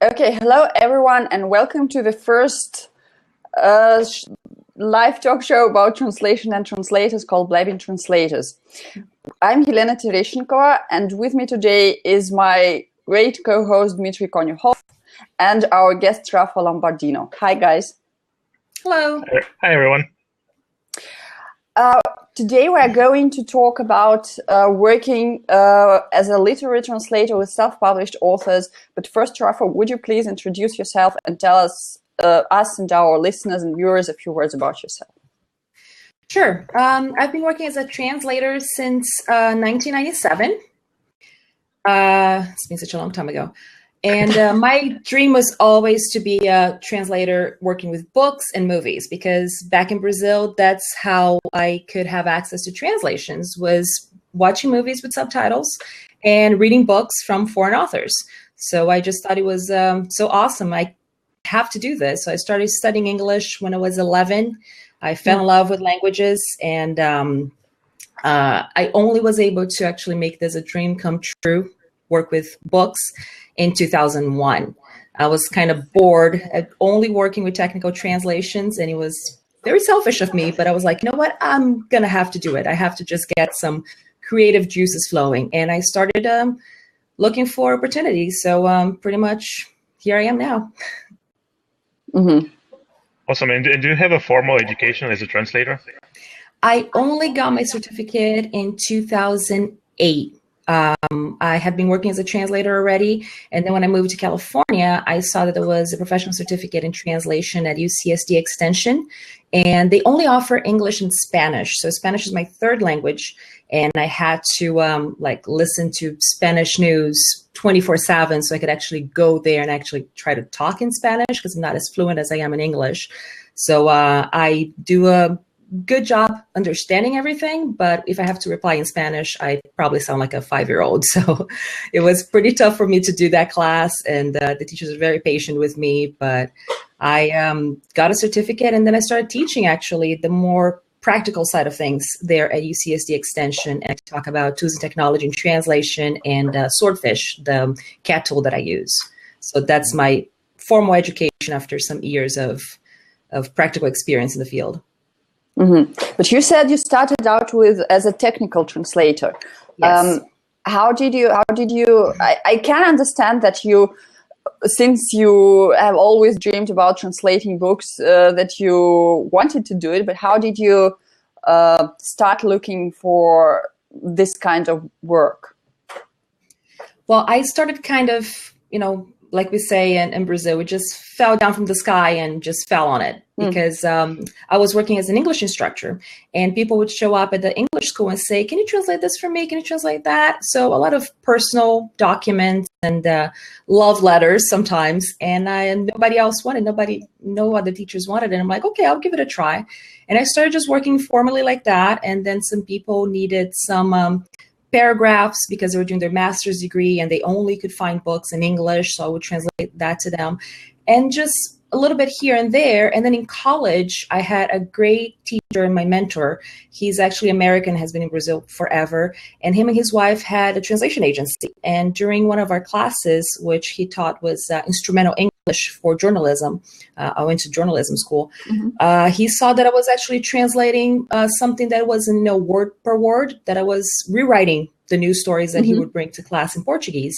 Okay, hello everyone, and welcome to the first live talk show about translation and translators called Blabbing Translators. I'm Helena Tereshenkova, and with me today is my great co-host Dmitry and our guest Rafa Lombardino. Hi, guys. Hello. Hi, everyone. Today we are going to talk about working as a literary translator with self-published authors. But first, Rafa, would you please introduce yourself and tell us and our listeners and viewers a few words about yourself? Sure. I've been working as a translator since 1997. It's been such a long time ago. And my dream was always to be a translator working with books and movies, because back in Brazil, that's how I could have access to translations, was watching movies with subtitles and reading books from foreign authors. So I just thought it was so awesome. I have to do this. So I started studying English when I was 11. I fell in love with languages, and I only was able to actually make this a dream come true, work with books, in 2001. I was kind of bored at only working with technical translations, and it was very selfish of me, but I was like, you know what, I'm gonna have to do it. I have to just get some creative juices flowing. And I started looking for opportunities. So pretty much here I am now. Mm-hmm. Awesome. And do you have a formal education as a translator? I only got my certificate in 2008. I had been working as a translator already. And then when I moved to California, I saw that there was a professional certificate in translation at UCSD Extension. And they only offer English and Spanish. So Spanish is my third language. And I had to listen to Spanish news 24/7 so I could actually go there and actually try to talk in Spanish, because I'm not as fluent as I am in English. So I do a good job understanding everything, but if I have to reply in Spanish, I probably sound like a 5-year-old. So it was pretty tough for me to do that class, and the teachers are very patient with me, but I got a certificate, and then I started teaching actually the more practical side of things there at UCSD Extension, and I talk about tools and technology and translation and Swordfish, the cat tool that I use. So that's my formal education after some years of practical experience in the field. Mm-hmm. But you said you started out as a technical translator. Yes. How did you? I can understand that since you have always dreamed about translating books, that you wanted to do it. But how did you start looking for this kind of work? Well, I started kind of, like we say in Brazil, we just fell down from the sky and just fell on it, because I was working as an English instructor, and people would show up at the English school and say, can you translate this for me? Can you translate that? So a lot of personal documents and love letters sometimes, and nobody else wanted, no other teachers wanted it. And I'm like, okay, I'll give it a try. And I started just working formally like that. And then some people needed some paragraphs because they were doing their master's degree and they only could find books in English. So I would translate that to them, and just a little bit here and there. And then in college, I had a great teacher and my mentor. He's actually American, has been in Brazil forever. And him and his wife had a translation agency. And during one of our classes, which he taught was instrumental English for journalism, I went to journalism school. Mm-hmm. He saw that I was actually translating something that wasn't word per word, that I was rewriting the news stories that he would bring to class in Portuguese.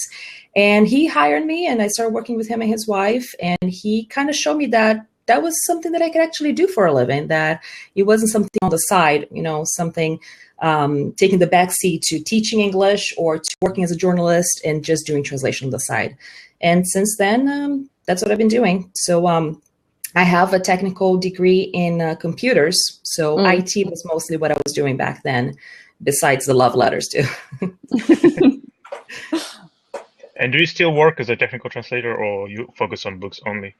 And he hired me, and I started working with him and his wife. And he kind of showed me that that was something that I could actually do for a living, that it wasn't something on the side, something taking the back seat to teaching English or to working as a journalist and just doing translation on the side. And since then, that's what I've been doing. So I have a technical degree in computers. So IT was mostly what I was doing back then, besides the love letters too. And do you still work as a technical translator, or you focus on books only?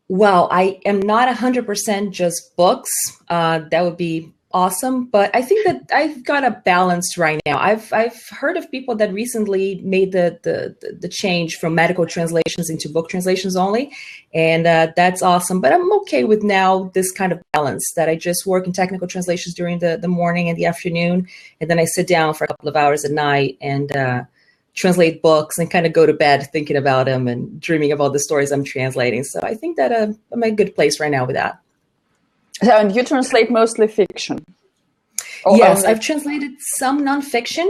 Well, I am not 100% just books. That would be awesome, but I think that I've got a balance right now. I've heard of people that recently made the change from medical translations into book translations only, and that's awesome. But I'm okay with now this kind of balance, that I just work in technical translations during the morning and the afternoon, and then I sit down for a couple of hours at night and translate books and kind of go to bed thinking about them and dreaming about the stories I'm translating. So I think that I'm in a good place right now with that. So, and you translate mostly fiction? Yes, I've translated some nonfiction,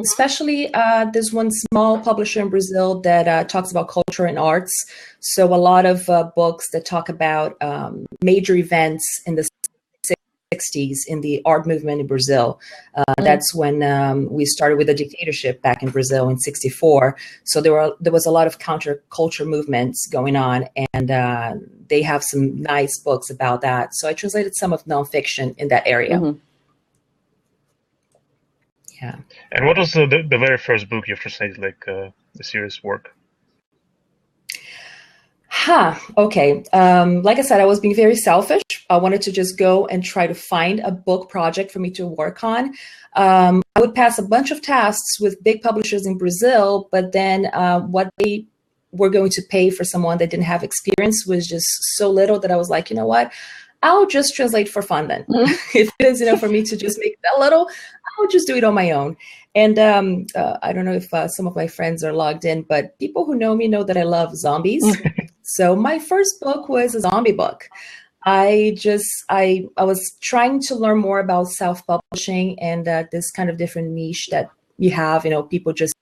especially there's one small publisher in Brazil that talks about culture and arts. So a lot of books that talk about major events in the 60s in the art movement in Brazil. That's when we started with the dictatorship back in Brazil in '64. So there was a lot of counterculture movements going on, and they have some nice books about that. So I translated some of nonfiction in that area. Mm-hmm. Yeah. And what was the very first book you translated, like the serious work? Okay. Like I said, I was being very selfish. I wanted to just go and try to find a book project for me to work on. I would pass a bunch of tasks with big publishers in Brazil, but then what they were going to pay for someone that didn't have experience was just so little that I was like, you know what? I'll just translate for fun then. Mm-hmm. If it is, for me to just make that little, I'll just do it on my own. And I don't know if some of my friends are logged in, but people who know me know that I love zombies. So my first book was a zombie book. I was trying to learn more about self-publishing and this kind of different niche that you have, people just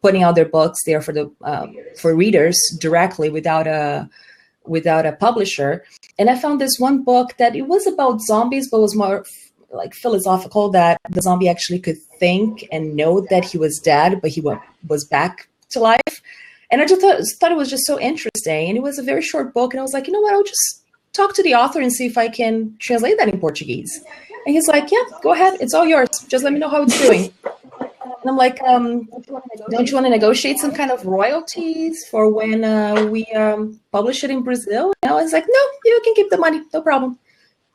putting out their books there for readers directly without a publisher. And I found this one book that it was about zombies, but was more like philosophical, that the zombie actually could think and know that he was dead, but he was back to life. And I just thought it was just so interesting. And it was a very short book. And I was like, you know what, I'll just talk to the author and see if I can translate that in Portuguese. And he's like, yeah, go ahead. It's all yours. Just let me know how it's doing. And I'm like, don't you want to negotiate some kind of royalties for when we publish it in Brazil? And I was like, no, you can keep the money. No problem.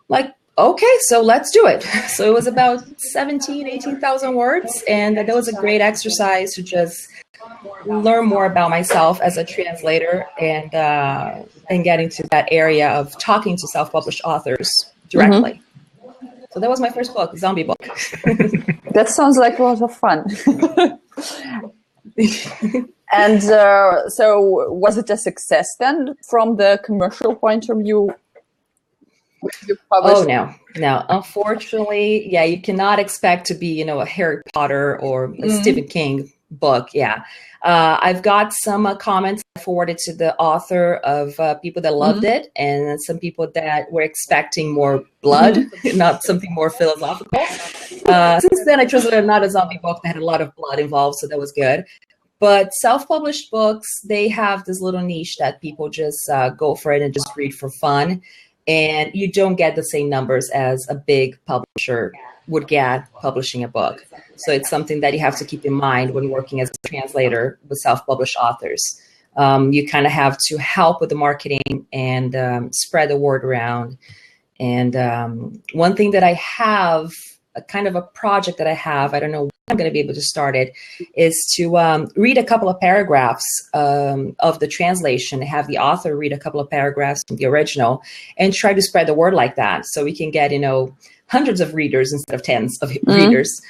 Like, okay, so let's do it. So it was about 18,000 words. And that was a great exercise to just learn more about myself as a translator and get into that area of talking to self-published authors directly. Mm-hmm. So that was my first book, zombie book. That sounds like a lot of fun. And so was it a success then from the commercial point of view? Oh, no. Unfortunately, yeah, you cannot expect to be, a Harry Potter or a Stephen King book. Yeah. I've got some comments forwarded to the author of people that loved it, and some people that were expecting more blood, not something more philosophical. Since then, I translated another zombie book that had a lot of blood involved, so that was good. But self-published books, they have this little niche that people just go for it and just read for fun. And you don't get the same numbers as a big publisher would get publishing a book. So it's something that you have to keep in mind when working as a translator with self-published authors. You kind of have to help with the marketing and spread the word around. And one thing that I have, a kind of a project that I have, I don't know when I'm going to be able to start it, is to read a couple of paragraphs of the translation, have the author read a couple of paragraphs from the original, and try to spread the word like that. So we can get, hundreds of readers instead of tens of readers.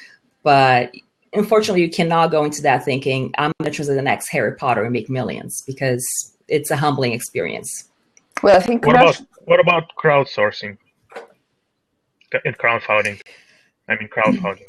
But unfortunately, you cannot go into that thinking, I'm going to translate the next Harry Potter and make millions, because it's a humbling experience. Well, I think what about crowdsourcing and crowdfunding? Crowdfunding,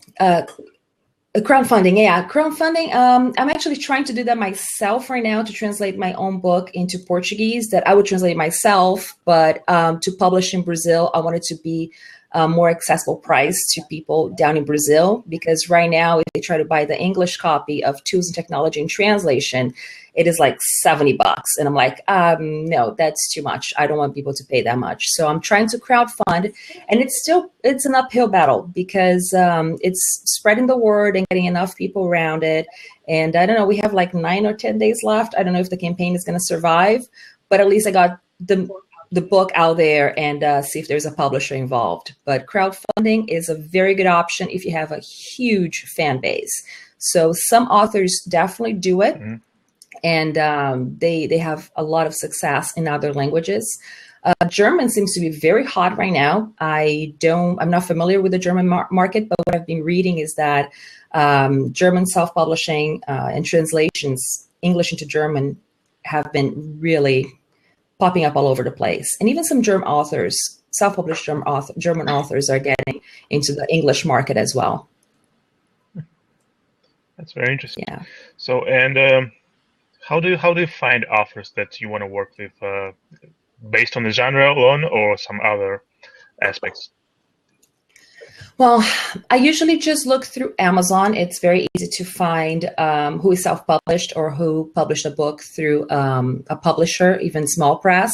yeah. Crowdfunding, I'm actually trying to do that myself right now, to translate my own book into Portuguese that I would translate myself, but to publish in Brazil, I want it to be more accessible price to people down in Brazil, because right now, if they try to buy the English copy of Tools and Technology and Translation, it is like $70. And I'm like, no, that's too much. I don't want people to pay that much. So I'm trying to crowdfund, and it's an uphill battle, because it's spreading the word and getting enough people around it. And I don't know, we have like 9 or 10 days left. I don't know if the campaign is going to survive, but at least I got the book out there and see if there's a publisher involved. But crowdfunding is a very good option if you have a huge fan base. So some authors definitely do it. And they have a lot of success in other languages. German seems to be very hot right now. I'm not familiar with the German market, but what I've been reading is that German self-publishing and translations, English into German, have been really popping up all over the place. And even some German authors, self-published German authors are getting into the English market as well. That's very interesting. Yeah. So, and how do you find authors that you want to work with, based on the genre alone or some other aspects? Well, I usually just look through Amazon. It's very easy to find who is self-published or who published a book through a publisher, even small press.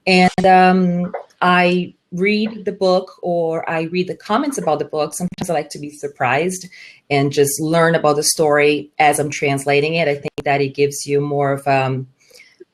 And I read the book or I read the comments about the book. Sometimes I like to be surprised and just learn about the story as I'm translating it. I think that it gives you more of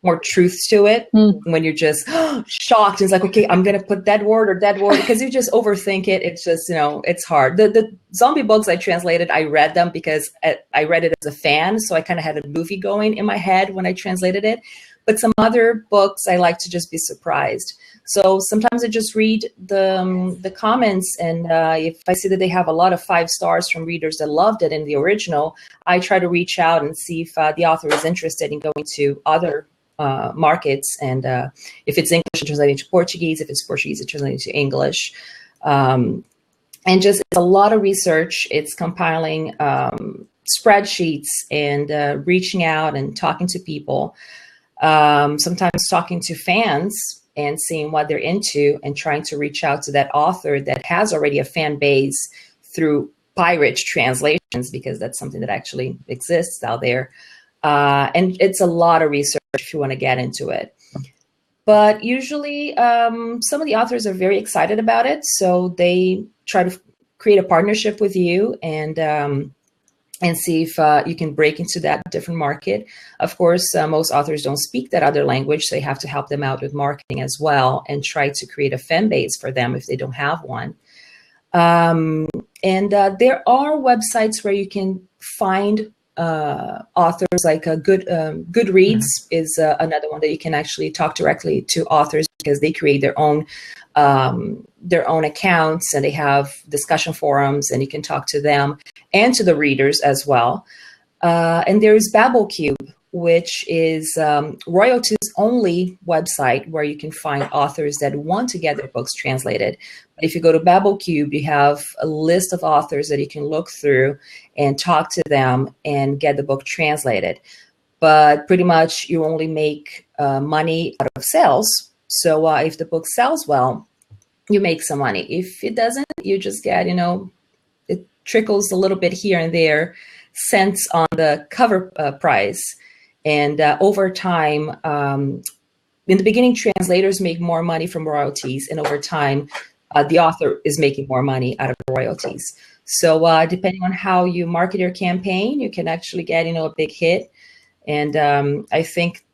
more truth to it when you're just shocked. It's like, okay, I'm going to put that word or that word, because you just overthink it. It's just, it's hard. The zombie books I translated, I read them because I read it as a fan. So I kind of had a movie going in my head when I translated it. But some other books, I like to just be surprised. So sometimes I just read the comments, and if I see that they have a lot of 5 stars from readers that loved it in the original, I try to reach out and see if the author is interested in going to other markets, and if it's English, translating to Portuguese. If it's Portuguese, it's translating to English. And just it's a lot of research. It's compiling spreadsheets and reaching out and talking to people. Sometimes talking to fans and seeing what they're into and trying to reach out to that author that has already a fan base through pirate translations, because that's something that actually exists out there. And it's a lot of research if you want to get into it. But usually some of the authors are very excited about it. So they try to create a partnership with you and see if you can break into that different market. Of course, most authors don't speak that other language, so you have to help them out with marketing as well and try to create a fan base for them if they don't have one. And there are websites where you can find authors, like Goodreads is another one that you can actually talk directly to authors, because they create their own accounts and they have discussion forums, and you can talk to them and to the readers as well. And there is BabbleCube, which is royalties only website where you can find authors that want to get their books translated. But if you go to BabbleCube, you have a list of authors that you can look through and talk to them and get the book translated. But pretty much you only make money out of sales. So if the book sells well, you make some money. If it doesn't, you just get, it trickles a little bit here and there, cents on the cover price. And over time, in the beginning, translators make more money from royalties. And over time, the author is making more money out of the royalties. So depending on how you market your campaign, you can actually get, a big hit. And I think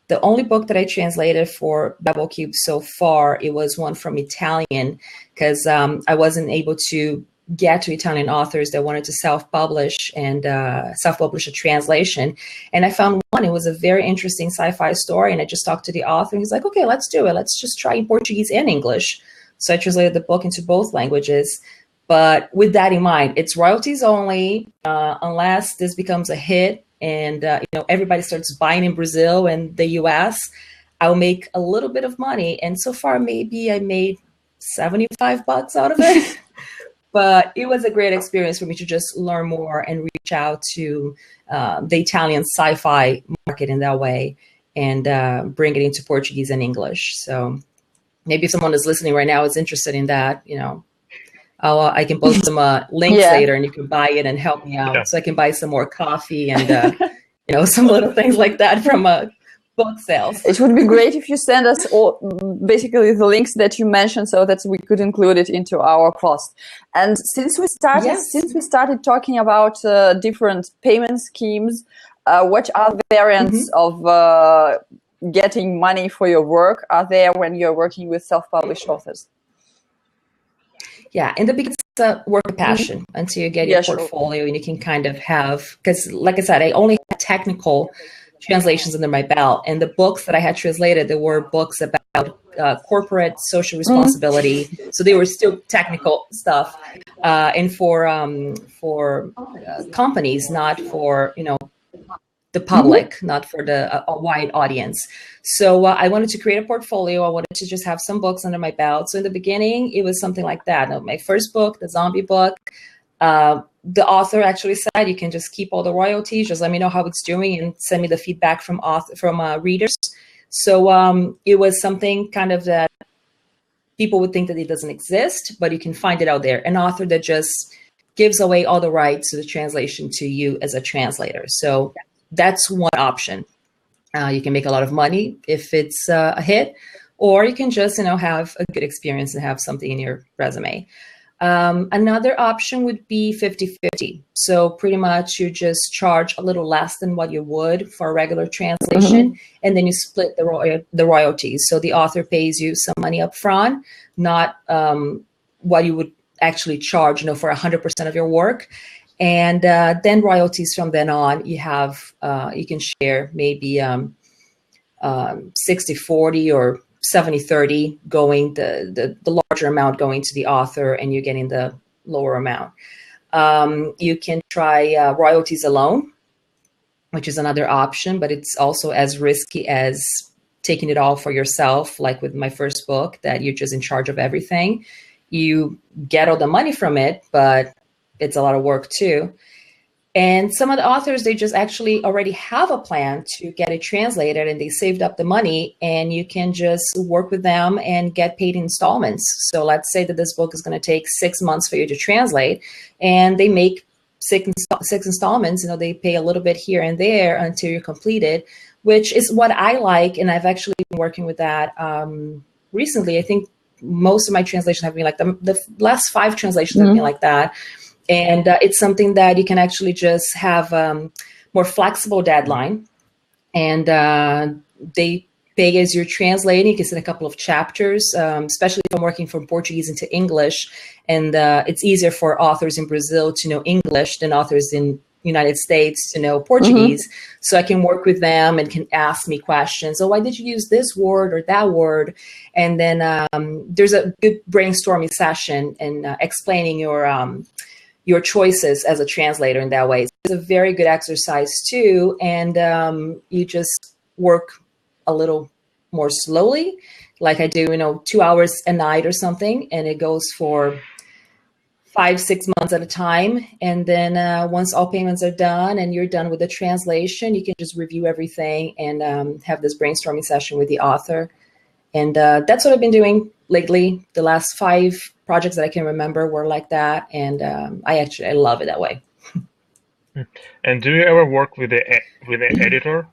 the only book that I translated for BabbleCube so far, it was one from Italian, because I wasn't able to get to Italian authors that wanted to self-publish and self-publish a translation. And I found one, it was a very interesting sci-fi story. And I just talked to the author and he's like, okay, let's do it. Let's just try in Portuguese and English. So I translated the book into both languages. But with that in mind, it's royalties only, unless this becomes a hit and everybody starts buying in Brazil and the US, I'll make a little bit of money. And so far, maybe I made $75 out of it. But it was a great experience for me to just learn more and reach out to the Italian sci-fi market in that way and bring it into Portuguese and English. So maybe if someone is listening right now is interested in that, I can post some links later and you can buy it and help me out. Yeah. So I can buy some more coffee and, some little things like that from book sales. It would be great if you send us basically the links that you mentioned so that we could include it into our post. And since we started talking about different payment schemes, what are the variants of getting money for your work are there when you're working with self-published authors? Yeah, in the beginning, it's a work of passion until you get your portfolio and you can kind of have, because like I said, I only had technical translations under my belt, and the books that I had translated, there were books about corporate social responsibility. So they were still technical stuff, and for companies, not for the public, not for a wide audience. So I wanted to create a portfolio. I wanted to just have some books under my belt. So in the beginning, it was something like that. My first book, the zombie book. The author actually said, you can just keep all the royalties. Just let me know how it's doing and send me the feedback from readers. So it was something kind of that people would think that it doesn't exist, but you can find it out there. An author that just gives away all the rights to the translation to you as a translator. So that's one option. You can make a lot of money if it's a hit, or you can just have a good experience and have something in your resume. Another option would be 50-50. So pretty much you just charge a little less than what you would for a regular translation, and then you split the royalties. So the author pays you some money up front, not what you would actually charge, for 100% of your work. And then royalties from then on, you can share maybe 60-40 or 70-30 going the larger amount going to the author, and you're getting the lower amount. You can try royalties alone, which is another option, but it's also as risky as taking it all for yourself. Like with my first book, that you're just in charge of everything. You get all the money from it, but it's a lot of work too. And some of the authors, they just actually already have a plan to get it translated, and they saved up the money, and you can just work with them and get paid in installments. So let's say that this book is going to take 6 months for you to translate, and they make six installments. They pay a little bit here and there until you complete it, which is what I like. And I've actually been working with that recently. I think most of my translations have been like the last 5 translations have been like that. And it's something that you can actually just have more flexible deadline, and they pay as you're translating. You can send a couple of chapters, especially if I'm working from Portuguese into English, and it's easier for authors in Brazil to know English than authors in United States to know Portuguese. So I can work with them and can ask me questions. Oh, why did you use this word or that word? And then there's a good brainstorming session and explaining your choices as a translator in that way. It's a very good exercise too. And you just work a little more slowly, like I do, 2 hours a night or something. And it goes for 5-6 months at a time. And then once all payments are done and you're done with the translation, you can just review everything and have this brainstorming session with the author. And that's what I've been doing lately. The last 5 projects that I can remember were like that. And I love it that way. And do you ever work with an editor?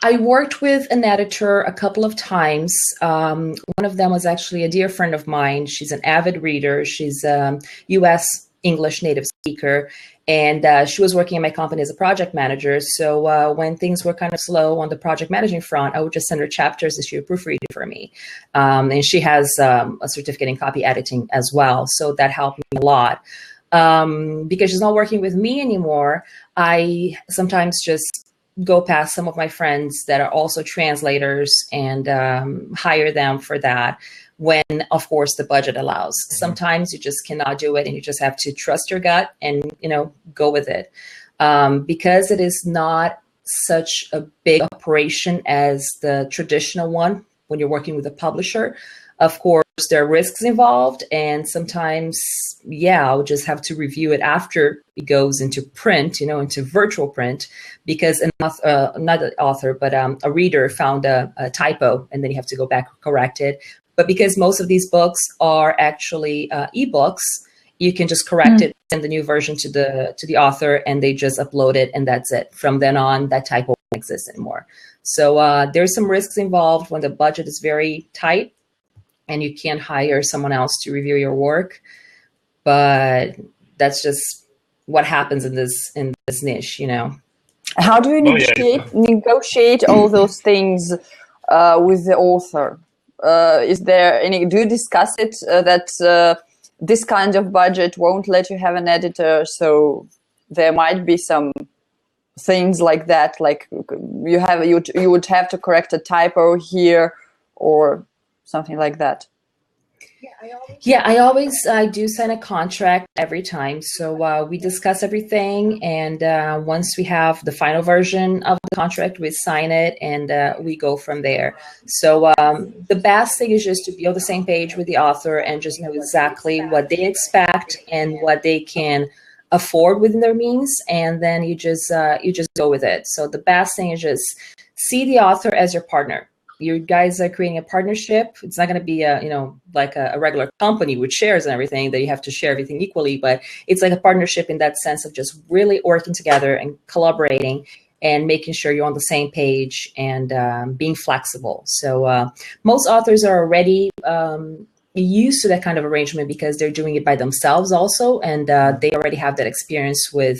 I worked with an editor a couple of times. One of them was actually a dear friend of mine. She's an avid reader. She's a U.S. English native speaker. And she was working in my company as a project manager. So when things were kind of slow on the project managing front, I would just send her chapters and she would proofread it for me. And she has a certificate in copy editing as well. So that helped me a lot. Because she's not working with me anymore, I sometimes just go past some of my friends that are also translators and hire them for that when, of course, the budget allows. Sometimes you just cannot do it and you just have to trust your gut and, go with it. Because it is not such a big operation as the traditional one when you're working with a publisher. Of course, there are risks involved, and sometimes, I'll just have to review it after it goes into print, into virtual print, because not an author, but a reader found a typo, and then you have to go back and correct it. But because most of these books are actually ebooks, you can just correct it, send the new version to the author, and they just upload it, and that's it. From then on, that typo won't exist anymore. So there's some risks involved when the budget is very tight and you can't hire someone else to review your work. But that's just what happens in this niche, How do you negotiate all those things with the author? Is there any? Do you discuss it that this kind of budget won't let you have an editor, so there might be some things like that, like you would have to correct a typo here or something like that? I do sign a contract every time. So we discuss everything, and once we have the final version of the contract, we sign it, and we go from there. So the best thing is just to be on the same page with the author and just know exactly what they expect and what they can afford within their means, and then you just go with it. So the best thing is just see the author as your partner. You guys are creating a partnership. It's not going to be like a regular company with shares and everything that you have to share everything equally, but it's like a partnership in that sense of just really working together and collaborating and making sure you're on the same page and being flexible. So most authors are already used to that kind of arrangement because they're doing it by themselves also, and they already have that experience with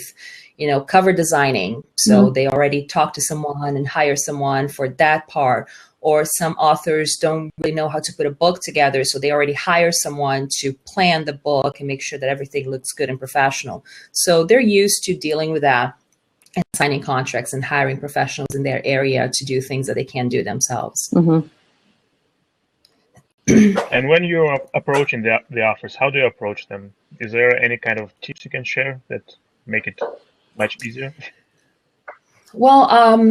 cover designing. So they already talk to someone and hire someone for that part. Or some authors don't really know how to put a book together, so they already hire someone to plan the book and make sure that everything looks good and professional. So they're used to dealing with that and signing contracts and hiring professionals in their area to do things that they can't do themselves. Mm-hmm. And when you're approaching the authors, how do you approach them? Is there any kind of tips you can share that make it much easier? Well,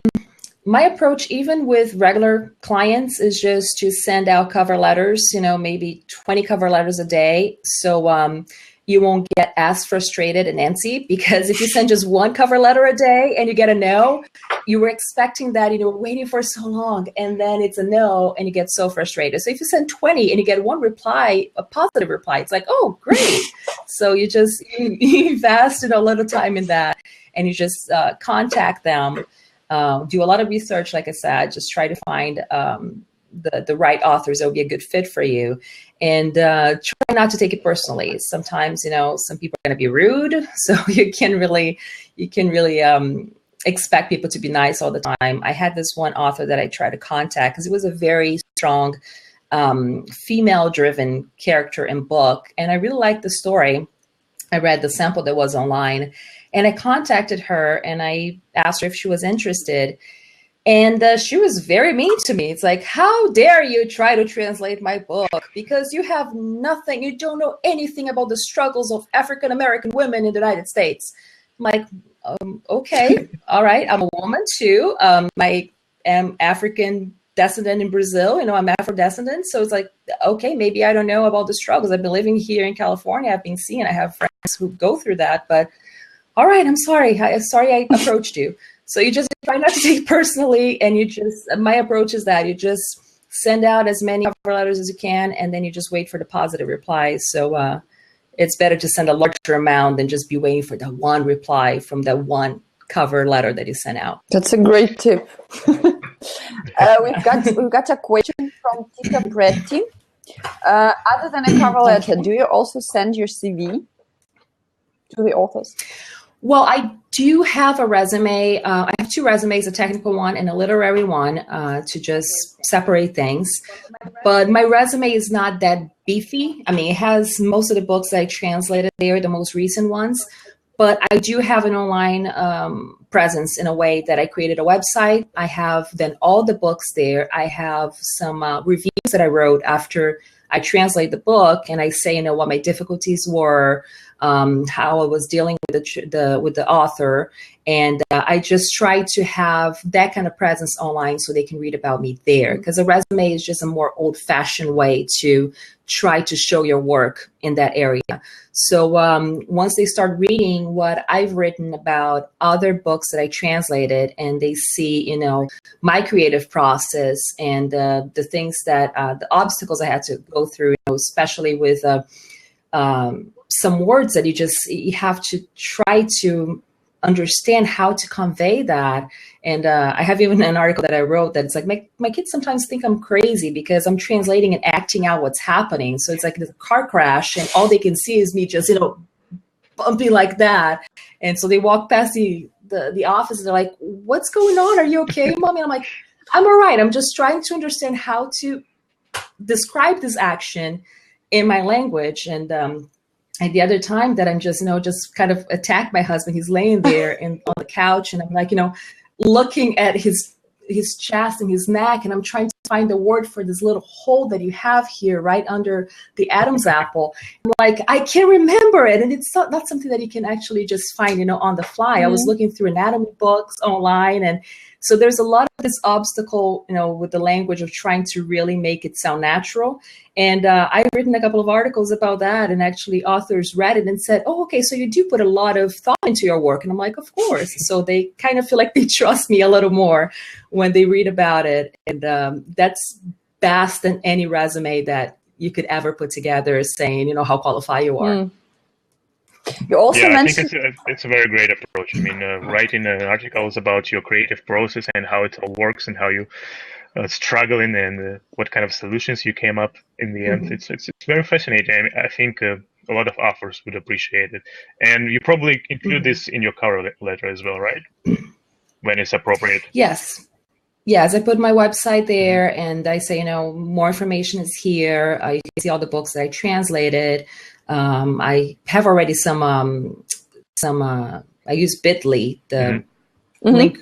my approach, even with regular clients, is just to send out cover letters, maybe 20 cover letters a day. So you won't get as frustrated and antsy, because if you send just one cover letter a day and you get a no, you were expecting that, waiting for so long, and then it's a no and you get so frustrated. So if you send 20 and you get one reply, a positive reply, it's like, oh, great. So you just invest a little time in that, and you just contact them. Do a lot of research, like I said, just try to find the right authors that will be a good fit for you, and try not to take it personally. Sometimes, some people are going to be rude, so you can really expect people to be nice all the time. I had this one author that I tried to contact because it was a very strong female-driven character and book, and I really liked the story. I read the sample that was online, and I contacted her and I asked her if she was interested. And she was very mean to me. It's like, how dare you try to translate my book because you have nothing, you don't know anything about the struggles of African-American women in the United States. I'm like, okay, all right, I'm a woman too. I am African descendant in Brazil, I'm Afro-descendant. So it's like, okay, maybe I don't know about the struggles. I've been living here in California. I've been seeing, I have friends who go through that, but all right, I'm sorry. Sorry I approached you. So you just try not to take it personally, and my approach is that you just send out as many cover letters as you can, and then you just wait for the positive replies. So it's better to send a larger amount than just be waiting for that one reply from that one cover letter that you sent out. That's a great tip. We've got a question from Tita Pretti. Other than a cover letter, do you also send your CV to the authors? Well, I do have a resume. I have two resumes, a technical one and a literary one, to just separate things. But my resume is not that beefy. I mean, it has most of the books that I translated there, the most recent ones. But I do have an online presence in a way that I created a website. I have then all the books there. I have some reviews that I wrote after I translate the book, and I say, what my difficulties were, how I was dealing with the author, and I just try to have that kind of presence online so they can read about me there. Because a resume is just a more old-fashioned way to try to show your work in that area. So once they start reading what I've written about other books that I translated, and they see, my creative process and the things that the obstacles I had to go through, especially with some words that you have to try to understand how to convey that. And I have even an article that I wrote that's like, my kids sometimes think I'm crazy because I'm translating and acting out what's happening. So it's like the car crash and all they can see is me just, bumping like that. And so they walk past the office and they're like, what's going on? Are you okay, Mommy? And I'm like, I'm all right. I'm just trying to understand how to describe this action in my language. And And the other time that I'm just, just kind of attack my husband, he's laying there on the couch, and I'm like, looking at his chest and his neck, and I'm trying to find the word for this little hole that you have here right under the Adam's apple. I'm like, I can't remember it. And it's not something that you can actually just find, on the fly. I was looking through anatomy books online, and so there's a lot of this obstacle, with the language of trying to really make it sound natural. And I've written a couple of articles about that, and actually authors read it and said, oh, okay, so you do put a lot of thought into your work. And I'm like, of course. So they kind of feel like they trust me a little more when they read about it. And that's vast than any resume that you could ever put together saying, how qualified you are. You also mentioned... I think it's a very great approach. I mean, writing articles about your creative process and how it all works and how you struggling and what kind of solutions you came up in the end. It's very fascinating. I think a lot of authors would appreciate it. And you probably include this in your cover letter as well, right? When it's appropriate. Yes. Yes, I put my website there, and I say, more information is here. You can see all the books that I translated. I have already some. I use Bitly, the link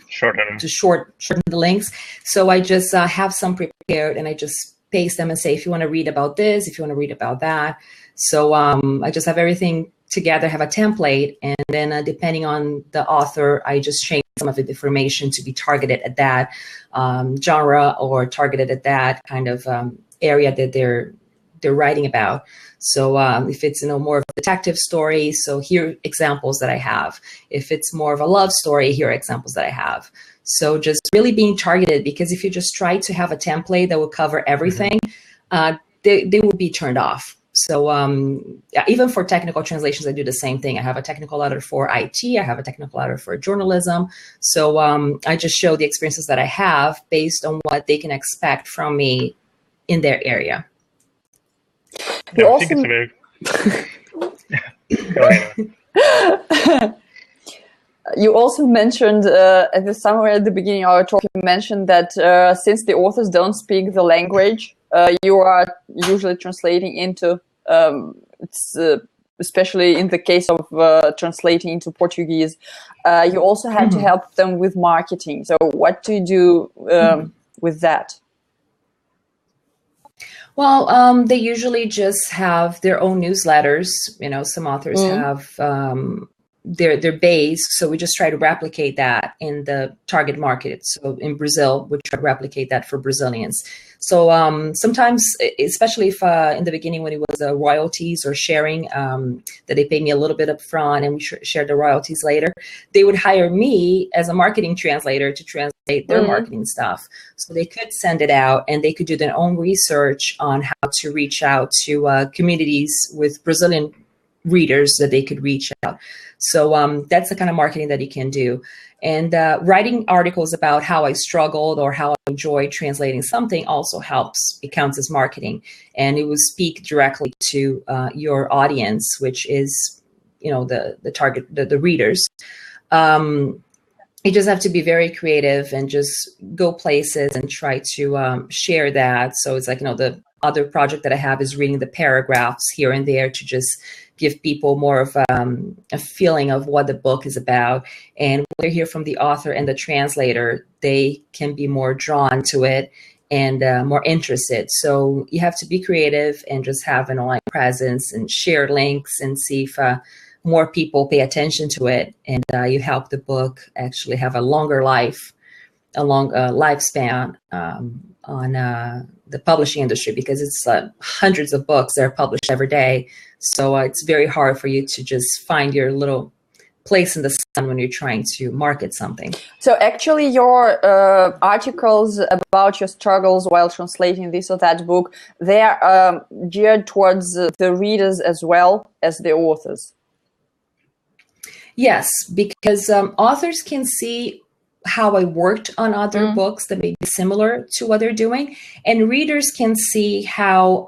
to shorten the links. So I just have some prepared, and I just paste them and say, if you want to read about this, if you want to read about that. So I just have everything together, have a template, and then depending on the author, I just change some of the information to be targeted at that genre or targeted at that kind of area that they're writing about. So if it's more of a detective story, so here are examples that I have. If it's more of a love story, here are examples that I have. So just really being targeted, because if you just try to have a template that will cover everything, they will be turned off. So even for technical translations, I do the same thing. I have a technical letter for IT. I have a technical letter for journalism. So I just show the experiences that I have based on what they can expect from me in their area. You I think it's very... You also mentioned somewhere at the beginning of our talk, you mentioned that since the authors don't speak the language, you are usually translating into, especially in the case of translating into Portuguese, you also had to help them with marketing. So what do you do with that? Well, they usually just have their own newsletters. Some authors have their base. So we just try to replicate that in the target market. So in Brazil, we try to replicate that for Brazilians. So sometimes, especially if in the beginning when it was royalties or sharing, that they pay me a little bit up front and we share the royalties later, they would hire me as a marketing translator to translate their marketing stuff. So they could send it out and they could do their own research on how to reach out to communities with Brazilian readers that they could reach out. So that's the kind of marketing that you can do. And writing articles about how I struggled or how I enjoy translating something also helps. It counts as marketing. And it will speak directly to your audience, which is, the target, the readers. You just have to be very creative and just go places and try to share that. So it's like, the other project that I have is reading the paragraphs here and there to just give people more of a feeling of what the book is about. And when they hear from the author and the translator, they can be more drawn to it and more interested. So you have to be creative and just have an online presence and share links and see if more people pay attention to it. And you help the book actually have a longer life, a long lifespan on the publishing industry, because it's hundreds of books that are published every day. So it's very hard for you to just find your little place in the sun when you're trying to market something. So actually your articles about your struggles while translating this or that book, they are geared towards the readers as well as the authors. Yes, because authors can see how I worked on other books that may be similar to what they're doing, and readers can see how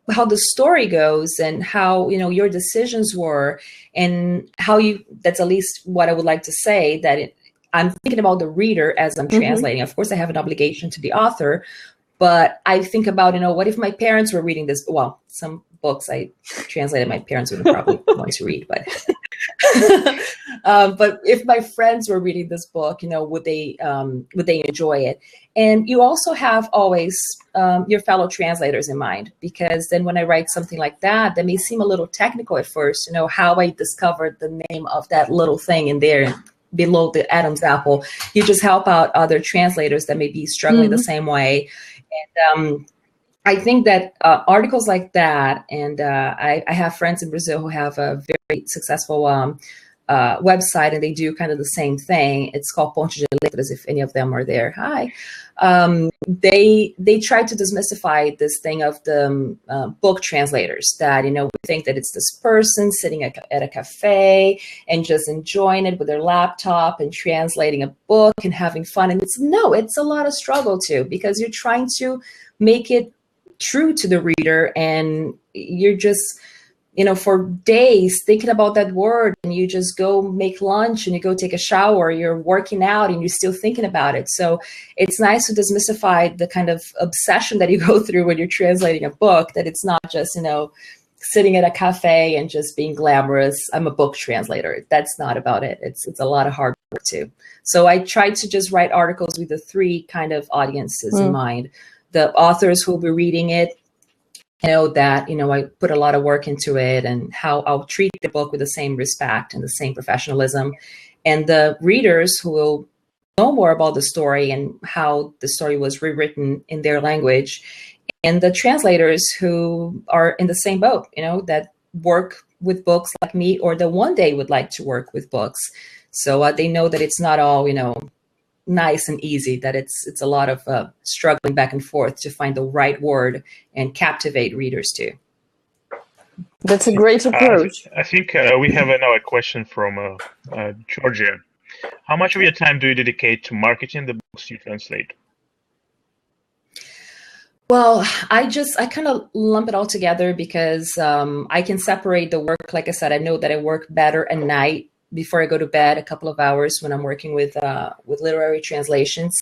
the story goes and how your decisions were, and how that's at least what I would like to say, that I'm thinking about the reader as I'm translating. Of course, I have an obligation to the author, But I think about, what if my parents were reading this? Well, some books I translated my parents wouldn't probably want to read, but but if my friends were reading this book, would they enjoy it? And you also have always your fellow translators in mind, because then when I write something like that may seem a little technical at first, how I discovered the name of that little thing in there below the Adam's apple. You just help out other translators that may be struggling the same way. And I think that articles like that, and I have friends in Brazil who have a very successful website, and they do kind of the same thing. It's called Portuguese, if any of them are there. Hi. They try to demystify this thing of the book translators, that, we think that it's this person sitting at a cafe and just enjoying it with their laptop and translating a book and having fun. And it's a lot of struggle too, because you're trying to make it true to the reader, and you're just, for days thinking about that word, and you just go make lunch and you go take a shower, you're working out and you're still thinking about it. So it's nice to demystify the kind of obsession that you go through when you're translating a book, that it's not just, sitting at a cafe and just being glamorous. I'm a book translator. That's not about it. It's a lot of hard work too. So I try to just write articles with the three kind of audiences in mind. The authors who will be reading it, that, I put a lot of work into it, and how I'll treat the book with the same respect and the same professionalism. And the readers who will know more about the story and how the story was rewritten in their language. And the translators who are in the same boat, that work with books like me, or that one day would like to work with books. So they know that it's not all, nice and easy, that it's a lot of struggling back and forth to find the right word and captivate readers too. That's a great approach. I think we have another question from Georgia. How much of your time do you dedicate to marketing the books you translate? Well, I kind of lump it all together, because I can separate the work. Like I said, I know that I work better at night before I go to bed, a couple of hours when I'm working with literary translations.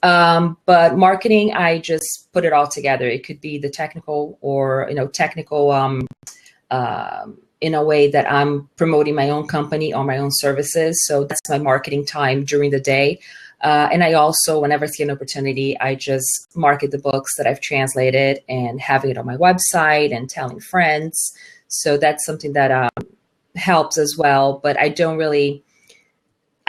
But marketing, I just put it all together. It could be the technical, or, technical in a way that I'm promoting my own company or my own services. So that's my marketing time during the day. And I also, whenever I see an opportunity, I just market the books that I've translated and having it on my website and telling friends. So that's something that helps as well. But I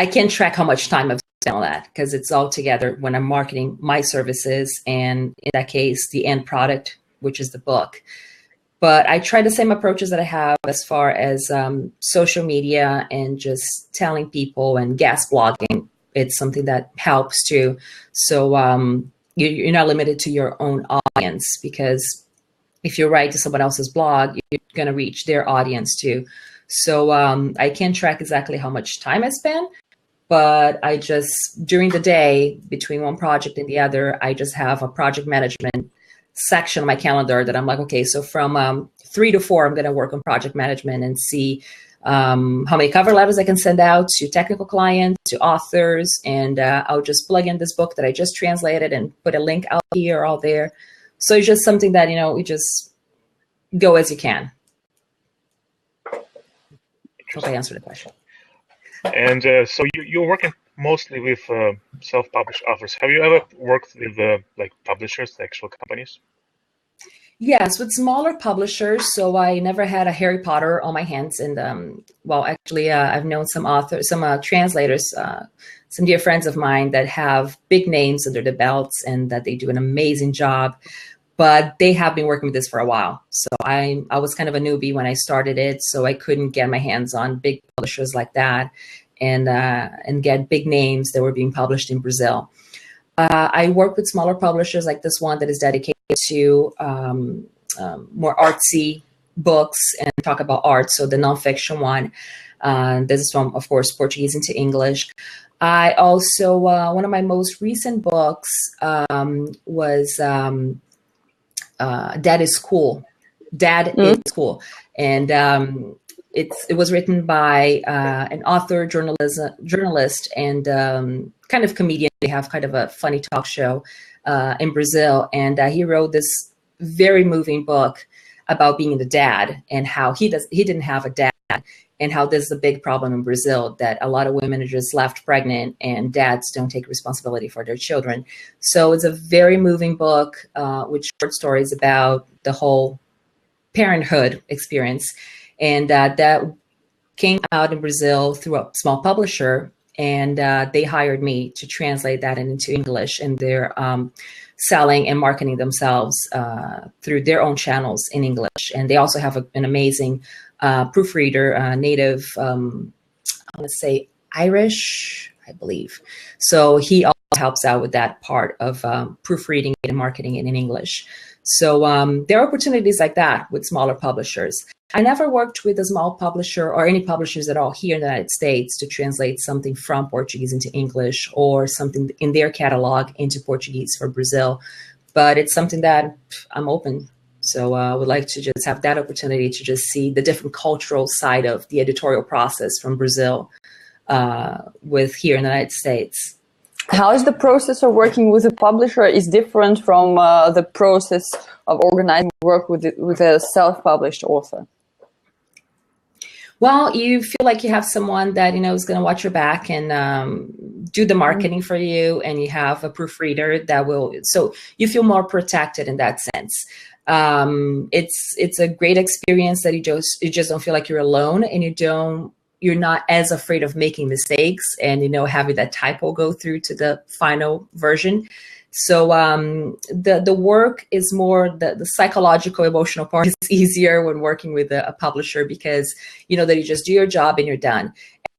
can't track how much time I've spent on that, because it's all together when I'm marketing my services, and in that case, the end product, which is the book. But I try the same approaches that I have as far as social media and just telling people, and guest blogging. It's something that helps too. So you're not limited to your own audience, because if you write to someone else's blog, you're going to reach their audience too. So I can't track exactly how much time I spend, but I just, during the day, between one project and the other, I just have a project management section on my calendar that I'm like, okay, so from 3 to 4, I'm going to work on project management and see how many cover letters I can send out to technical clients, to authors, and I'll just plug in this book that I just translated and put a link out here or out there. So it's just something that, you just go as you can. Hope I answered the question. And so you're working mostly with self-published authors. Have you ever worked with like publishers, the actual companies? Yes, with smaller publishers. So I never had a Harry Potter on my hands. And actually, I've known some authors, some translators, some dear friends of mine that have big names under their belts and that they do an amazing job. But they have been working with this for a while. So I was kind of a newbie when I started it, so I couldn't get my hands on big publishers like that and get big names that were being published in Brazil. I work with smaller publishers like this one that is dedicated to more artsy books and talk about art, so the nonfiction one. This is from, of course, Portuguese into English. I also, one of my most recent books was Dad is Cool. Dad is Cool. And it was written by an author, journalist, and kind of comedian. They have kind of a funny talk show in Brazil, and he wrote this very moving book about being the dad and how he didn't have a dad, and how this is a big problem in Brazil, that a lot of women are just left pregnant and dads don't take responsibility for their children. So it's a very moving book with short stories about the whole parenthood experience. And that came out in Brazil through a small publisher, and they hired me to translate that into English, and they're selling and marketing themselves through their own channels in English. And they also have an amazing proofreader, native, I want to say Irish, I believe. So he also helps out with that part of proofreading and marketing it in English. So there are opportunities like that with smaller publishers. I never worked with a small publisher or any publishers at all here in the United States to translate something from Portuguese into English or something in their catalog into Portuguese for Brazil. But it's something that I'm open. So I would like to just have that opportunity to just see the different cultural side of the editorial process from Brazil with here in the United States. How is the process of working with a publisher is different from the process of organizing work with a self-published author? Well, you feel like you have someone that, is going to watch your back and do the marketing for you, and you have a proofreader that will, so you feel more protected in that sense. It's a great experience that you just don't feel like you're alone, and you're not as afraid of making mistakes and, having that typo go through to the final version. So the work is more, the psychological, emotional part is easier when working with a publisher, because you know that you just do your job and you're done.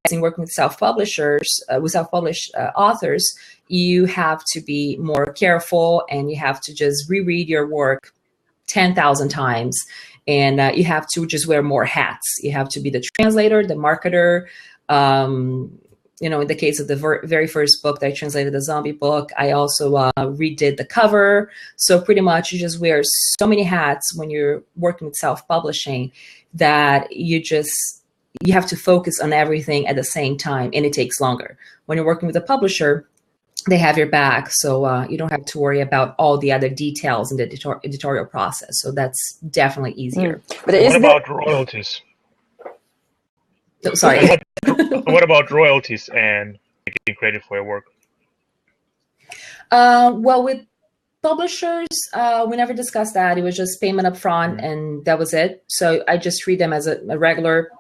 As in working with self-publishers, with self-published authors, you have to be more careful, and you have to just reread your work 10,000 times. And you have to just wear more hats. You have to be the translator, the marketer. In the case of the very first book that I translated, the zombie book, I also redid the cover. So pretty much you just wear so many hats when you're working with self-publishing that you have to focus on everything at the same time, and it takes longer. When you're working with a publisher, they have your back, so you don't have to worry about all the other details in the editorial process. So that's definitely easier. But what about royalties? Oh, sorry. What about royalties and getting credit for your work? Well, with publishers, we never discussed that. It was just payment up front, and that was it. So I just treat them as a regular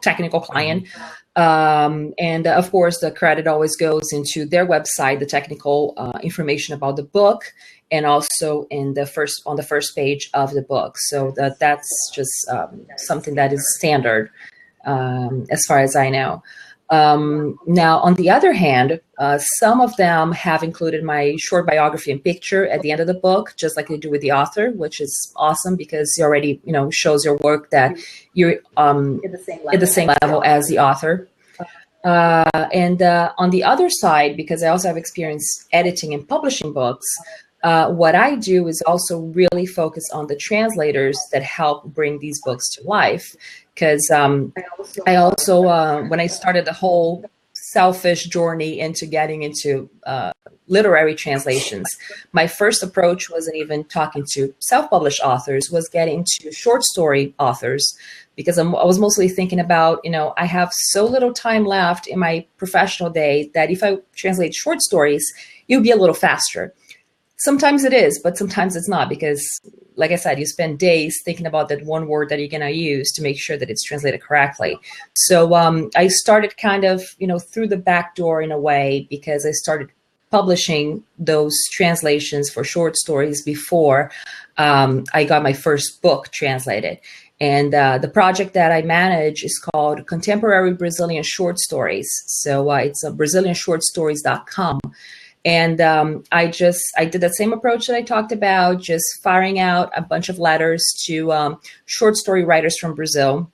technical client. And of course, the credit always goes into their website, the technical information about the book, and also on the first page of the book. So that's just something that is standard as far as I know. Now, on the other hand, some of them have included my short biography and picture at the end of the book, just like they do with the author, which is awesome because it already, shows your work that you're at the same level as the author. And on the other side, because I also have experience editing and publishing books, what I do is also really focus on the translators that help bring these books to life. Because I also, when I started the whole selfish journey into getting into literary translations, my first approach wasn't even talking to self-published authors, was getting to short story authors, because I was mostly thinking about, I have so little time left in my professional day that if I translate short stories, it would be a little faster. Sometimes it is, but sometimes it's not, because like I said, you spend days thinking about that one word that you're going to use to make sure that it's translated correctly. So I started kind of, through the back door in a way, because I started publishing those translations for short stories before I got my first book translated. And the project that I manage is called Contemporary Brazilian Short Stories. So it's BrazilianShortStories.com. And I did that same approach that I talked about, just firing out a bunch of letters to short story writers from Brazil,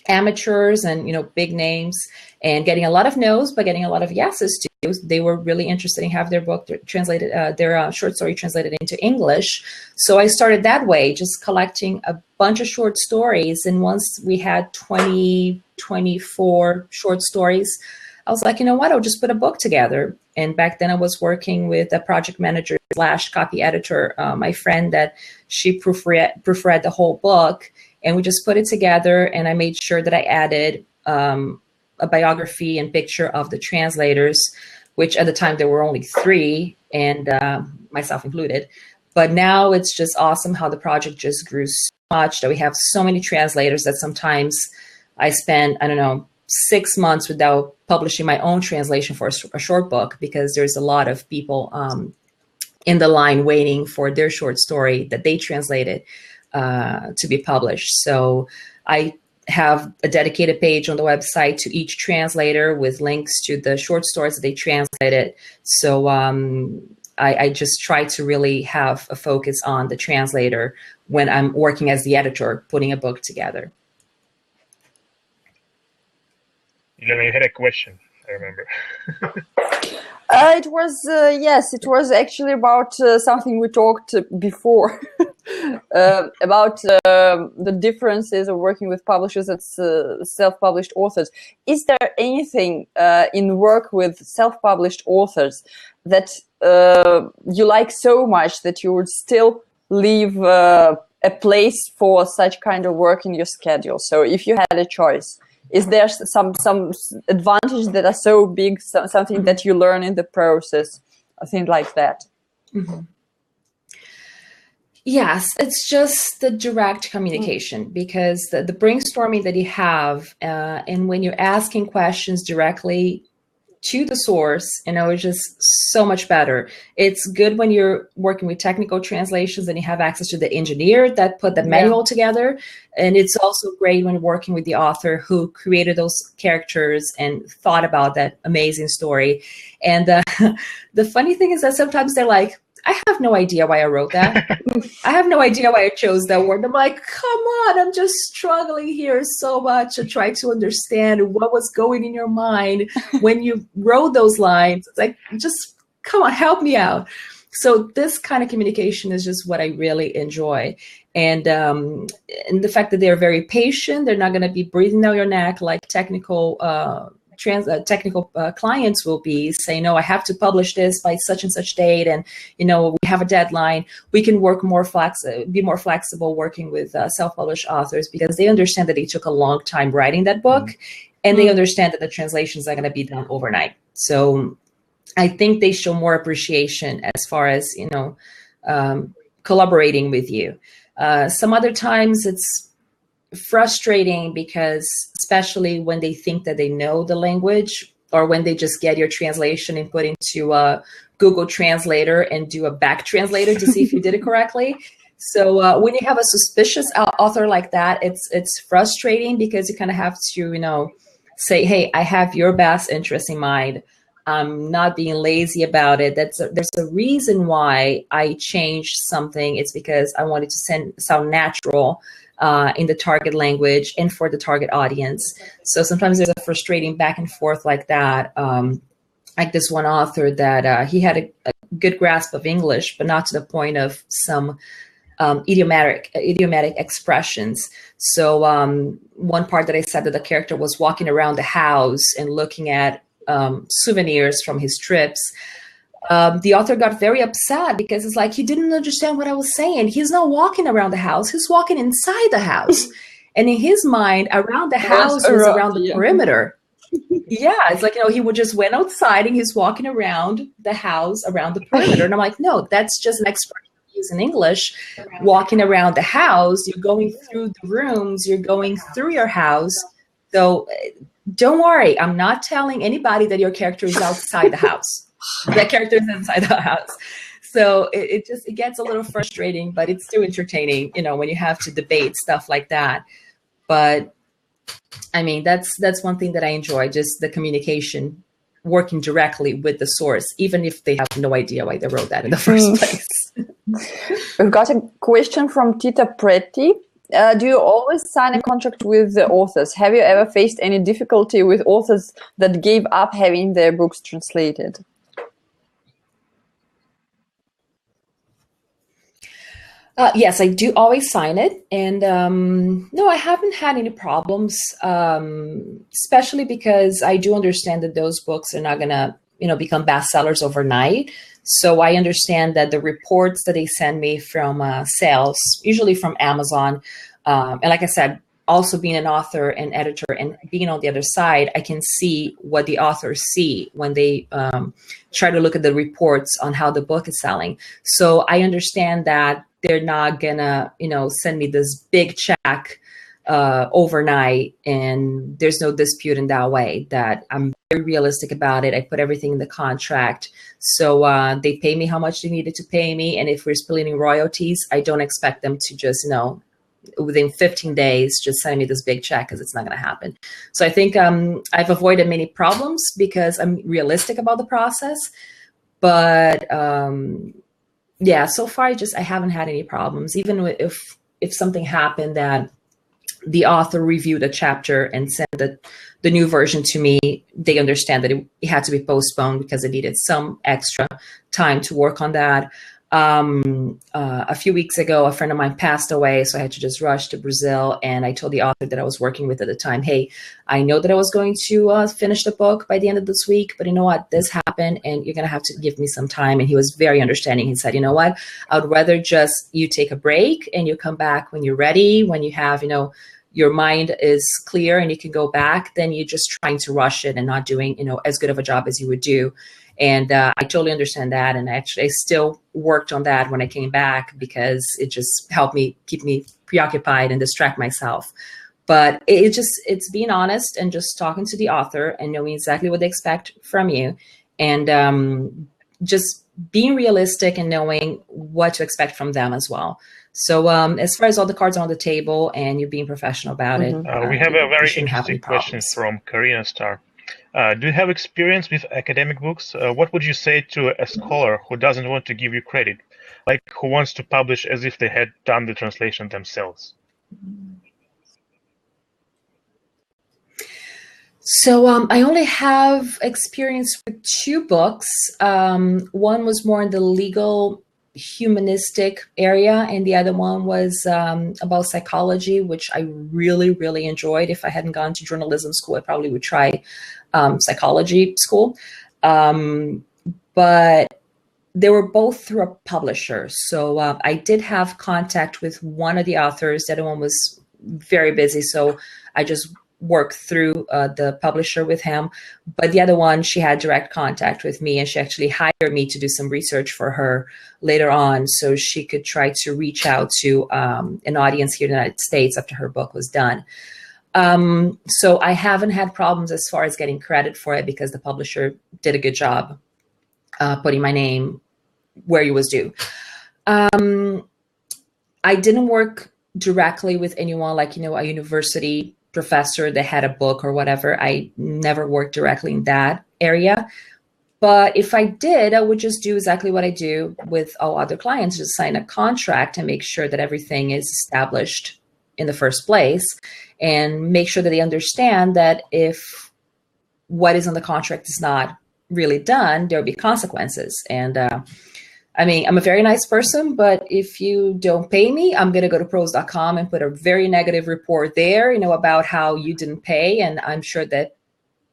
amateurs and, big names, and getting a lot of no's, but getting a lot of yeses They were really interested in having their book translated, their short story translated into English. So I started that way, just collecting a bunch of short stories. And once we had 24 short stories, I was like, you know what, I'll just put a book together. And back then I was working with a project manager / copy editor, my friend, that she proofread the whole book. And we just put it together, and I made sure that I added a biography and picture of the translators, which at the time there were only 3, and myself included. But now it's just awesome how the project just grew so much that we have so many translators that sometimes I spend, I don't know, 6 months without publishing my own translation for a short book, because there's a lot of people in the line waiting for their short story that they translated to be published. So I have a dedicated page on the website to each translator with links to the short stories that they translated. So I just try to really have a focus on the translator when I'm working as the editor, putting a book together. You had a question, I remember. It was, yes, it was actually about something we talked before, about the differences of working with publishers and self-published authors. Is there anything in work with self-published authors that you like so much that you would still leave a place for such kind of work in your schedule? So if you had a choice, is there some advantage that are so big, something that you learn in the process, a thing like that? Mm-hmm. Yes, it's just the direct communication, because the brainstorming that you have, and when you're asking questions directly to the source, it's just so much better. It's good when you're working with technical translations and you have access to the engineer that put the manual together. And it's also great when working with the author who created those characters and thought about that amazing story. And the funny thing is that sometimes they're like, I have no idea why I wrote that. I have no idea why I chose that word. I'm like, come on, I'm just struggling here so much to try to understand what was going in your mind when you wrote those lines. It's like, just come on, help me out. So this kind of communication is just what I really enjoy. And the fact that they're very patient, they're not going to be breathing down your neck like technical clients will be saying, no, I have to publish this by such and such date, and we have a deadline. We can work be more flexible working with self-published authors, because they understand that they took a long time writing that book, and they understand that the translations are going to be done overnight. So I think they show more appreciation as far as collaborating with you. Some other times it's frustrating, because especially when they think that they know the language, or when they just get your translation and put into a Google Translator and do a back translator to see if you did it correctly. So when you have a suspicious author like that, it's frustrating, because you kind of have to, say, hey, I have your best interest in mind. I'm not being lazy about it. There's a reason why I changed something. It's because I wanted to sound natural in the target language and for the target audience. So sometimes there's a frustrating back and forth like that. Like this one author that he had a good grasp of English, but not to the point of some idiomatic expressions. So one part that I said that the character was walking around the house and looking at souvenirs from his trips. The author got very upset, because it's like, he didn't understand what I was saying. He's not walking around the house. He's walking inside the house. And in his mind, around the house was around the perimeter. Yeah, it's like, he would just went outside and he's walking around the house around the perimeter. And I'm like, no, that's just an expression used in English. Walking around the house, you're going through the rooms, you're going through your house. So don't worry, I'm not telling anybody that your character is outside the house. That character is inside the house. So it gets a little frustrating, but it's still entertaining, when you have to debate stuff like that. But I mean, that's one thing that I enjoy, just the communication, working directly with the source, even if they have no idea why they wrote that in the first place. We've got a question from Tita Preti. do you always sign a contract with the authors? Have you ever faced any difficulty with authors that gave up having their books translated? Yes, I do always sign it. And no, I haven't had any problems, especially because I do understand that those books are not going to, become bestsellers overnight. So I understand that the reports that they send me from sales, usually from Amazon, and like I said, also being an author and editor and being on the other side, I can see what the authors see when they try to look at the reports on how the book is selling. So I understand that they're not gonna, send me this big check overnight, and there's no dispute in that way. That I'm very realistic about it. I put everything in the contract, so they pay me how much they needed to pay me, and if we're splitting royalties, I don't expect them to just, within 15 days, just send me this big check, because it's not going to happen. So I think I've avoided many problems because I'm realistic about the process. But yeah, so far I haven't had any problems. Even if something happened that the author reviewed a chapter and sent the new version to me, they understand that it had to be postponed because it needed some extra time to work on that. A few weeks ago, a friend of mine passed away, so I had to just rush to Brazil. And I told the author that I was working with at the time, hey, I know that I was going to finish the book by the end of this week, but you know what, this happened and you're going to have to give me some time. And he was very understanding. He said, you know what, I would rather just you take a break and you come back when you're ready, when you have, your mind is clear and you can go back, then you're just trying to rush it and not doing, as good of a job as you would do. And I totally understand that. And I still worked on that when I came back, because it just helped me keep me preoccupied and distract myself. But it's being honest and just talking to the author and knowing exactly what they expect from you. And just being realistic and knowing what to expect from them as well. So as far as all the cards on the table and you're being professional about it. We have a very interesting question from Karina Star. Do you have experience with academic books? What would you say to a scholar who doesn't want to give you credit, like who wants to publish as if they had done the translation themselves? So I only have experience with 2 books. One was more in the legal humanistic area, and the other one was about psychology, which I really, really enjoyed. If I hadn't gone to journalism school, I probably would try psychology school. But they were both through a publisher. So I did have contact with one of the authors. The other one was very busy, so I just worked through the publisher with him. But the other one, she had direct contact with me, and she actually hired me to do some research for her later on, so she could try to reach out to an audience here in the United States after her book was done. So I haven't had problems as far as getting credit for it, because the publisher did a good job putting my name where it was due. I didn't work directly with anyone like, a university professor that had a book or whatever. I never worked directly in that area. But if I did, I would just do exactly what I do with all other clients, just sign a contract and make sure that everything is established in the first place, and make sure that they understand that if what is on the contract is not really done, there'll be consequences. And I'm a very nice person, but if you don't pay me, I'm going to go to pros.com and put a very negative report there, about how you didn't pay. And I'm sure that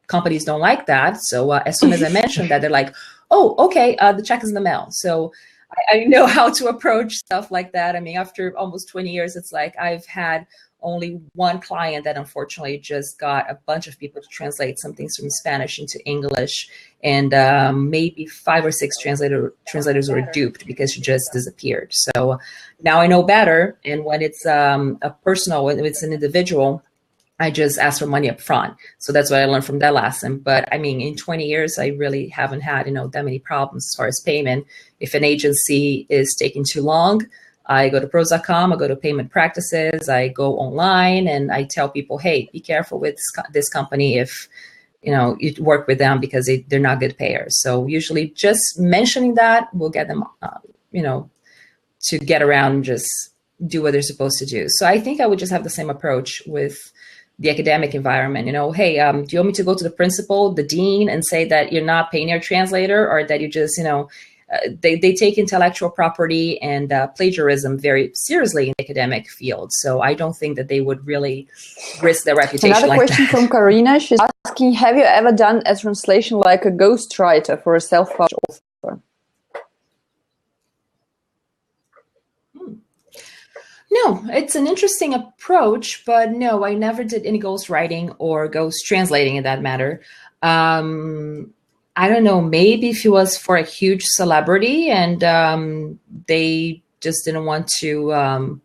companies don't like that. So as soon as I mentioned that, they're like, oh, okay, the check is in the mail. So I know how to approach stuff like that. After almost 20 years, it's like I've had only one client that unfortunately just got a bunch of people to translate some things from Spanish into English. And maybe 5 or 6 translators were duped because she just disappeared. So now I know better. And when it's a personal, when it's an individual, I just ask for money up front. So that's what I learned from that lesson. But in 20 years, I really haven't had, that many problems as far as payment. If an agency is taking too long, I go to pros.com, I go to payment practices, I go online, and I tell people, hey, be careful with this company if, you work with them, because they're not good payers. So usually just mentioning that will get them, to get around and just do what they're supposed to do. So I think I would just have the same approach with the academic environment. You know, hey, do you want me to go to the principal, the dean, and say that you're not paying your translator, or that you just, you know, they take intellectual property and plagiarism very seriously in the academic field. So I don't think that they would really risk their reputation. Another like question that. from Karina. She's asking, have you ever done a translation like a ghostwriter for a self-published author? No, it's an interesting approach, but no, I never did any ghostwriting or ghost translating in that matter. I don't know, maybe if it was for a huge celebrity and they just didn't want to,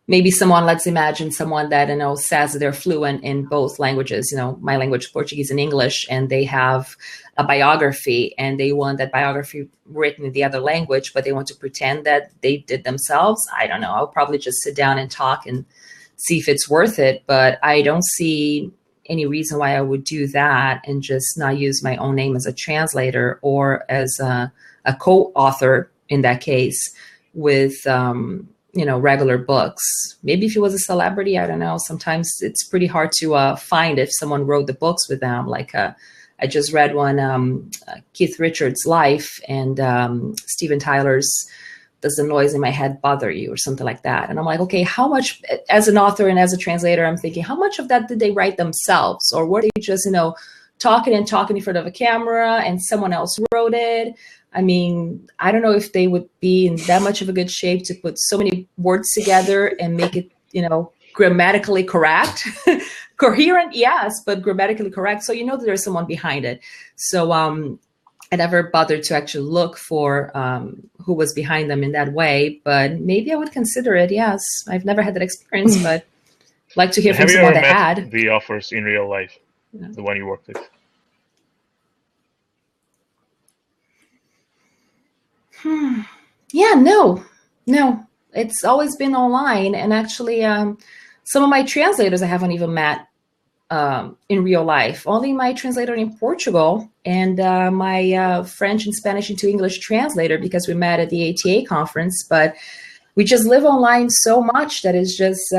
maybe someone, let's imagine someone that, you know, says they're fluent in both languages, you know, my language, Portuguese and English, and they have a biography and they want that biography written in the other language, but they want to pretend that they did themselves. I don't know. I'll probably just sit down and talk and see if it's worth it, but I don't see any reason why I would do that and just not use my own name as a translator or as a co-author in that case with, you know, regular books. Maybe if it was a celebrity, I don't know. Sometimes it's pretty hard to find if someone wrote the books with them. Like I just read one, Keith Richards' Life, and Steven Tyler's Does the Noise in My Head Bother You, or something like that. And I'm like, okay, how much, as an author and as a translator, I'm thinking, how much of that did they write themselves? Or were they just, you know, talking in front of a camera and someone else wrote it? I mean, I don't know if they would be in that much of a good shape to put so many words together and make it, you know, grammatically correct. Coherent, yes, but grammatically correct. So you know that there's someone behind it. So I never bothered to actually look for who was behind them in that way, but maybe I would consider it. Yes, I've never had that experience, but I'd like to hear from someone that had. Have you ever met the authors in real life, the one you worked with? Yeah, no. It's always been online, and actually, some of my translators I haven't even met in real life. Only my translator in Portugal and my French and Spanish into English translator, because we met at the ATA conference. But we just live online so much that it's just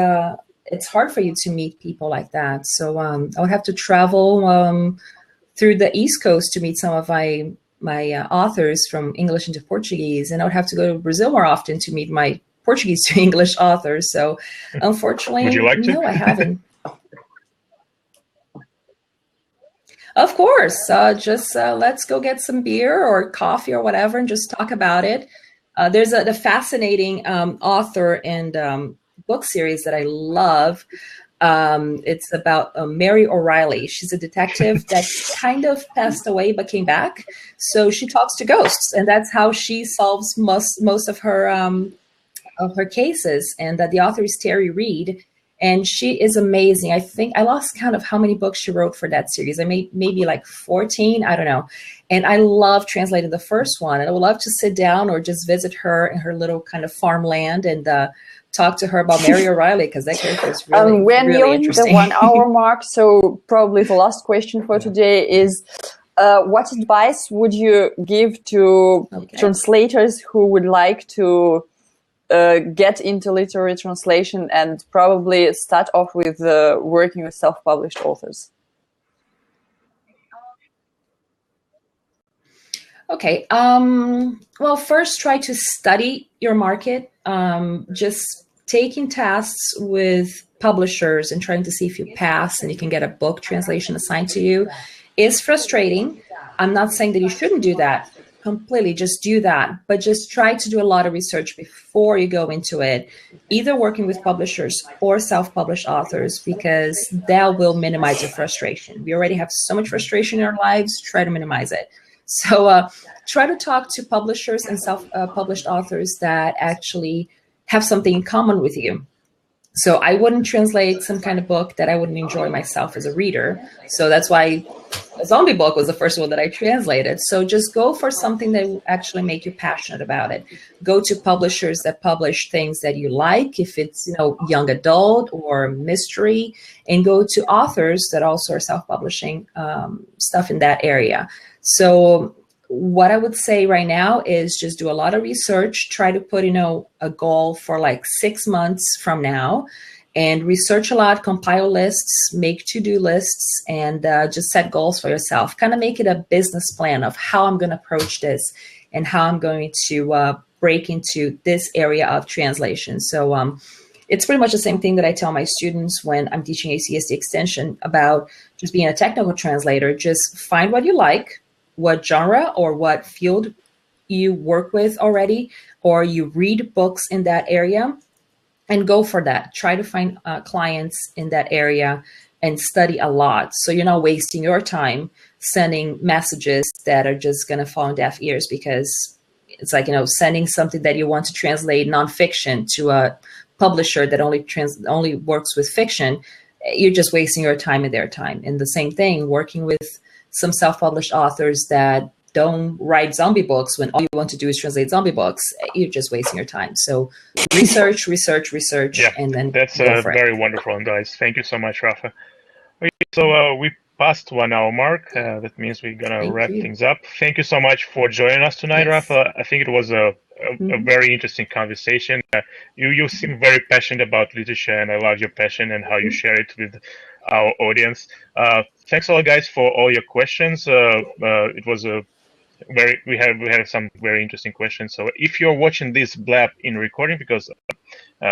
it's hard for you to meet people like that. So I would have to travel through the East Coast to meet some of my authors from English into Portuguese, and I would have to go to Brazil more often to meet my Portuguese to English authors. So unfortunately, would you like to? No, I haven't. Of course, just let's go get some beer or coffee or whatever and just talk about it. There's a fascinating author and book series that I love. It's about Mary O'Reilly. She's a detective that kind of passed away but came back. So she talks to ghosts, and that's how she solves most of her cases. And the author is Terry Reid. And she is amazing. I think I lost count of how many books she wrote for that series. I made maybe like 14, I don't know. And I love translating the first one. And I would love to sit down or just visit her in her little kind of farmland and talk to her about Mary O'Reilly, because that character is really, we're really nearing interesting. the 1 hour mark, so probably the last question for today is, what advice would you give to translators who would like to get into literary translation and probably start off with working with self-published authors? Okay. Well, first try to study your market. Just taking tasks with publishers and trying to see if you pass and you can get a book translation assigned to you is frustrating. I'm not saying that you shouldn't do that. Completely, just do that, but just try to do a lot of research before you go into it, either working with publishers or self-published authors, because that will minimize your frustration. We already have so much frustration in our lives, try to minimize it. So try to talk to publishers and self-published authors that actually have something in common with you. So I wouldn't translate some kind of book that I wouldn't enjoy myself as a reader. So that's why a zombie book was the first one that I translated. So just go for something that will actually make you passionate about it. Go to publishers that publish things that you like, if it's, you know, young adult or mystery, and go to authors that also are self-publishing stuff in that area. So what I would say right now is just do a lot of research, try to put, a goal for like 6 months from now, and research a lot, compile lists, make to-do lists, and just set goals for yourself. Kind of make it a business plan of how I'm going to approach this and how I'm going to break into this area of translation. So it's pretty much the same thing that I tell my students when I'm teaching UCSD Extension about just being a technical translator. Just find what you like, what genre or what field you work with already, or you read books in that area, and go for that. Try to find clients in that area and study a lot. So you're not wasting your time sending messages that are just going to fall on deaf ears, because it's like, sending something that you want to translate nonfiction to a publisher that only works with fiction. You're just wasting your time and their time. And the same thing, working with some self-published authors that don't write zombie books when all you want to do is translate zombie books, you're just wasting your time. So research, Yeah, and then that's very wonderful advice. Thank you so much, Rafa. Okay, so we passed 1 hour mark. That means we're gonna wrap things up. Thank you so much for joining us tonight, Rafa. I think it was a very interesting conversation. You seem very passionate about literature, and I love your passion and how you share it with our audience. Thanks a lot, guys, for all your questions. It was a we have some very interesting questions. So if you're watching this blab in recording, because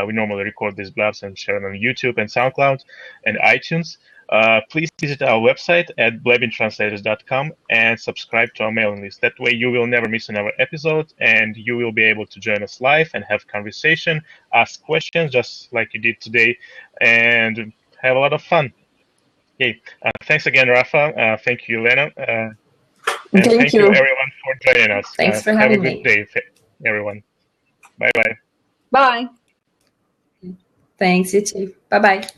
we normally record these blabs and share them on YouTube and SoundCloud and iTunes, please visit our website at blabbingtranslators.com and subscribe to our mailing list. That way you will never miss another episode, and you will be able to join us live and have conversation, ask questions just like you did today, and have a lot of fun. Okay, thanks again, Rafa. Thank you, Elena. And thank you, everyone, for joining us. Thanks for having me. Have a good day, everyone. Bye-bye. Bye. Thanks, you too. Bye-bye.